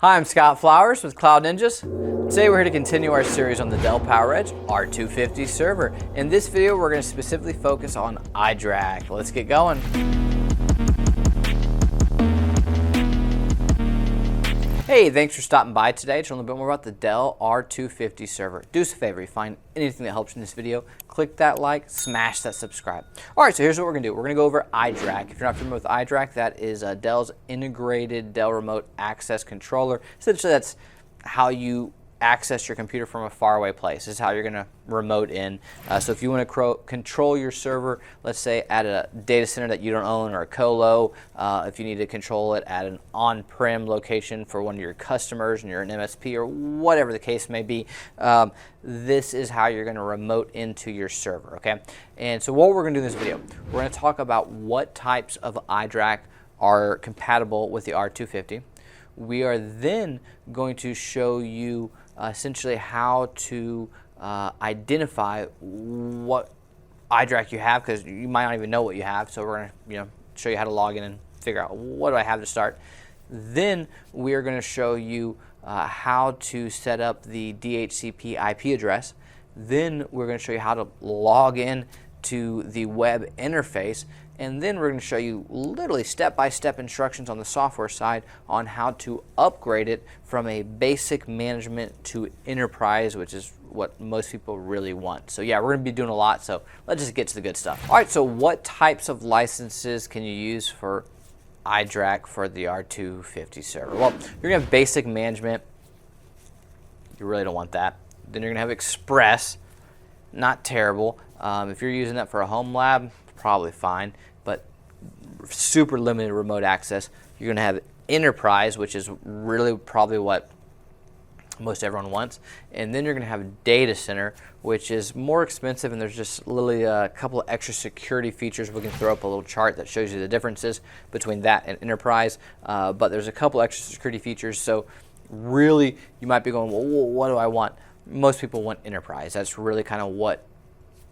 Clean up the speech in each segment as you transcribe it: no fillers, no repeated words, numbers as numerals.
Hi, I'm Scott Flowers with Cloud Ninjas. Today we're here to continue our series on the Dell PowerEdge R250 Server. In this video, we're going to specifically focus on iDRAC. Let's get going. Hey, thanks for stopping by today to learn a little bit more about the Dell R250 server. Do us a favor, if you find anything that helps in this video, click that like, smash that subscribe. All right, so here's what we're gonna do. We're gonna go over iDRAC. If you're not familiar with iDRAC, that is Dell's integrated Dell remote access controller. Essentially, that's how you access your computer from a faraway place. This is how you're going to remote in. So if you want to control your server, let's say at a data center that you don't own or a colo, if you need to control it at an on-prem location for one of your customers and you're an MSP or whatever the case may be, this is how you're going to remote into your server, okay? And so what we're going to do in this video, we're going to talk about what types of iDRAC are compatible with the R250. We are then going to show you essentially how to identify what iDRAC you have, because you might not even know what you have. So we're going to show you how to log in and figure out what do I have to start. Then we are going to show you how to set up the DHCP IP address. Then we're going to show you how to log in to the web interface, and then we're going to show you literally step-by-step instructions on the software side on how to upgrade it from a basic management to enterprise, which is what most people really want. So yeah, we're going to be doing a lot, so let's just get to the good stuff. All right, so what types of licenses can you use for iDRAC for the R250 server? Well, you're going to have basic management. You really don't want that. Then you're going to have Express. Not terrible. If you're using that for a home lab, probably fine, but super limited remote access. You're going to have Enterprise, which is really probably what most everyone wants. And then you're going to have Data Center, which is more expensive, and there's just literally a couple of extra security features. We can throw up a little chart that shows you the differences between that and Enterprise, but there's a couple extra security features. So really, you might be going, well, what do I want? Most people want Enterprise. That's really kind of what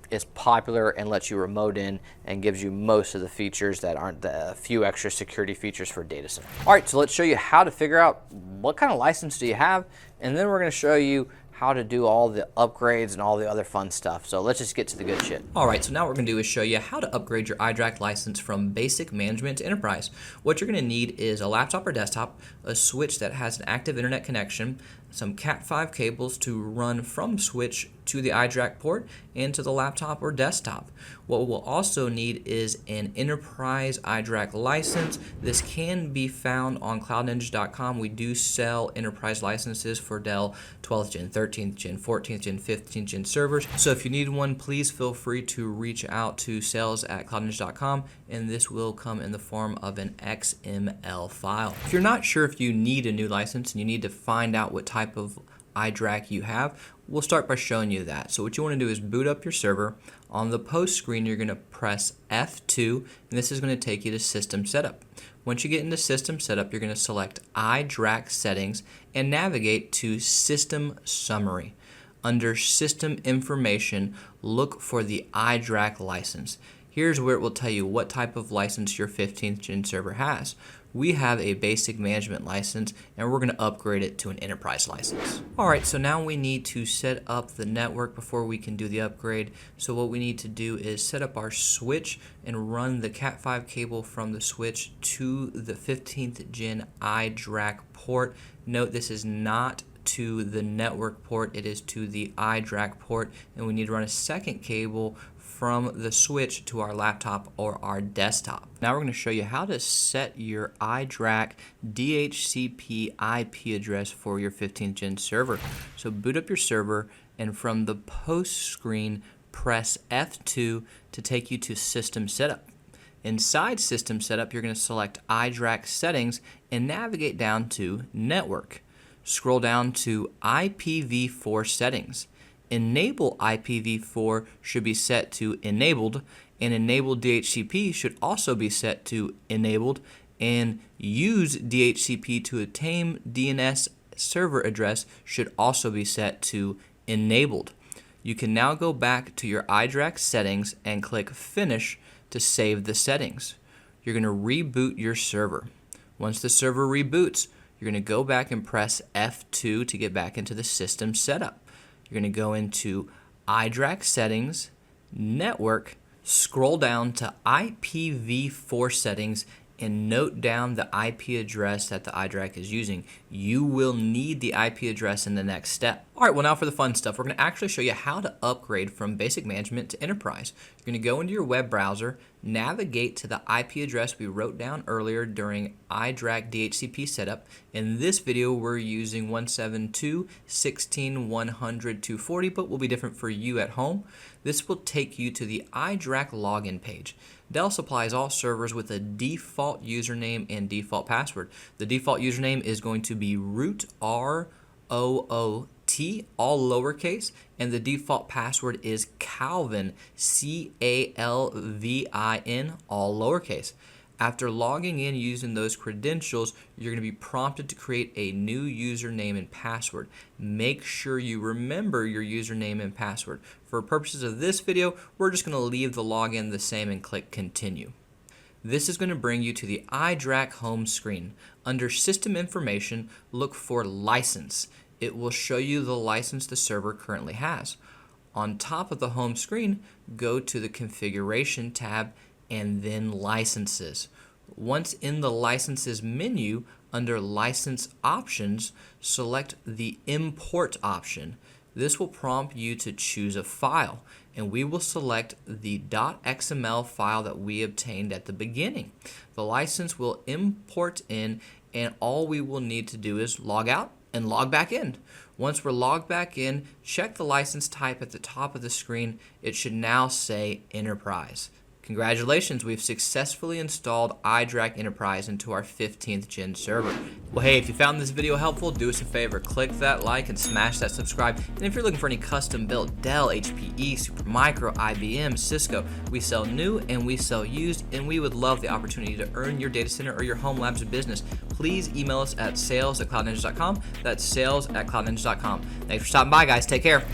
is popular and lets you remote in and gives you most of the features that aren't the few extra security features for data center. All right, so let's show you how to figure out what kind of license do you have, and then we're going to show you how to do all the upgrades and all the other fun stuff. So let's just get to the good shit. All right, so now what we're going to do is show you how to upgrade your iDRAC license from basic management to enterprise. What you're going to need is a laptop or desktop, a switch that has an active internet connection, some Cat5 cables to run from switch to the iDRAC port and to the laptop or desktop. What we'll also need is an enterprise iDRAC license. This can be found on cloudninjas.com. We do sell enterprise licenses for Dell 12th gen, 13th gen, 14th gen, 15th gen servers. So if you need one, please feel free to reach out to sales@cloudninjas.com, and this will come in the form of an XML file. If you're not sure if you need a new license and you need to find out what type of iDRAC you have, we'll start by showing you that. So what you want to do is boot up your server. On the post screen, you're going to press F2, and this is going to take you to System Setup. Once you get into System Setup, you're going to select iDRAC Settings and navigate to System Summary. Under System Information, look for the iDRAC license. Here's where it will tell you what type of license your 15th gen server has. We have a basic management license, and we're going to upgrade it to an enterprise license. All right, so now we need to set up the network before we can do the upgrade. So what we need to do is set up our switch and run the Cat5 cable from the switch to the 15th gen iDRAC port. Note this is not to the network port, it is to the iDRAC port, and we need to run a second cable from the switch to our laptop or our desktop. Now we're going to show you how to set your iDRAC DHCP IP address for your 15th gen server. So boot up your server, and from the post screen, press F2 to take you to System Setup. Inside System Setup, you're going to select iDRAC Settings and navigate down to Network. Scroll down to IPv4 Settings. Enable IPv4 should be set to enabled, and enabled DHCP should also be set to enabled, and use DHCP to attain DNS server address should also be set to enabled. You can now go back to your iDRAC settings and click Finish to save the settings. You're going to reboot your server. Once the server reboots, You're going to go back and press F2 to get back into the system setup. You're going to go into iDRAC settings, network, scroll down to IPv4 settings, and note down the IP address that the iDRAC is using. You will need the IP address in the next step. All right, well now for the fun stuff. We're going to actually show you how to upgrade from basic management to enterprise. You're going to go into your web browser, navigate to the IP address we wrote down earlier during iDRAC DHCP setup. In this video, we're using 172.16.100.240, but will be different for you at home. This will take you to the iDRAC login page. Dell supplies all servers with a default username and default password. The default username is going to be root, ROOT, all lowercase, and the default password is Calvin, CALVIN, all lowercase. After logging in using those credentials, you're going to be prompted to create a new username and password. Make sure you remember your username and password. For purposes of this video, we're just going to leave the login the same and click continue. This is going to bring you to the iDRAC home screen. Under System Information, look for License. It will show you the license the server currently has. On top of the home screen, go to the Configuration tab and then Licenses. Once in the Licenses menu, under License Options, select the Import option. This will prompt you to choose a file, and we will select the .xml file that we obtained at the beginning. The license will import in, and all we will need to do is log out and log back in. Once we're logged back in, check the license type at the top of the screen. It should now say Enterprise. Congratulations, we've successfully installed iDRAC Enterprise into our 15th gen server. Well, hey, if you found this video helpful, do us a favor, click that like and smash that subscribe. And if you're looking for any custom built Dell, HPE, Supermicro, IBM, Cisco, we sell new and we sell used, and we would love the opportunity to earn your data center or your home labs business. Please email us at sales@cloudninjas.com. That's sales@cloudninjas.com. Thanks for stopping by, guys. Take care.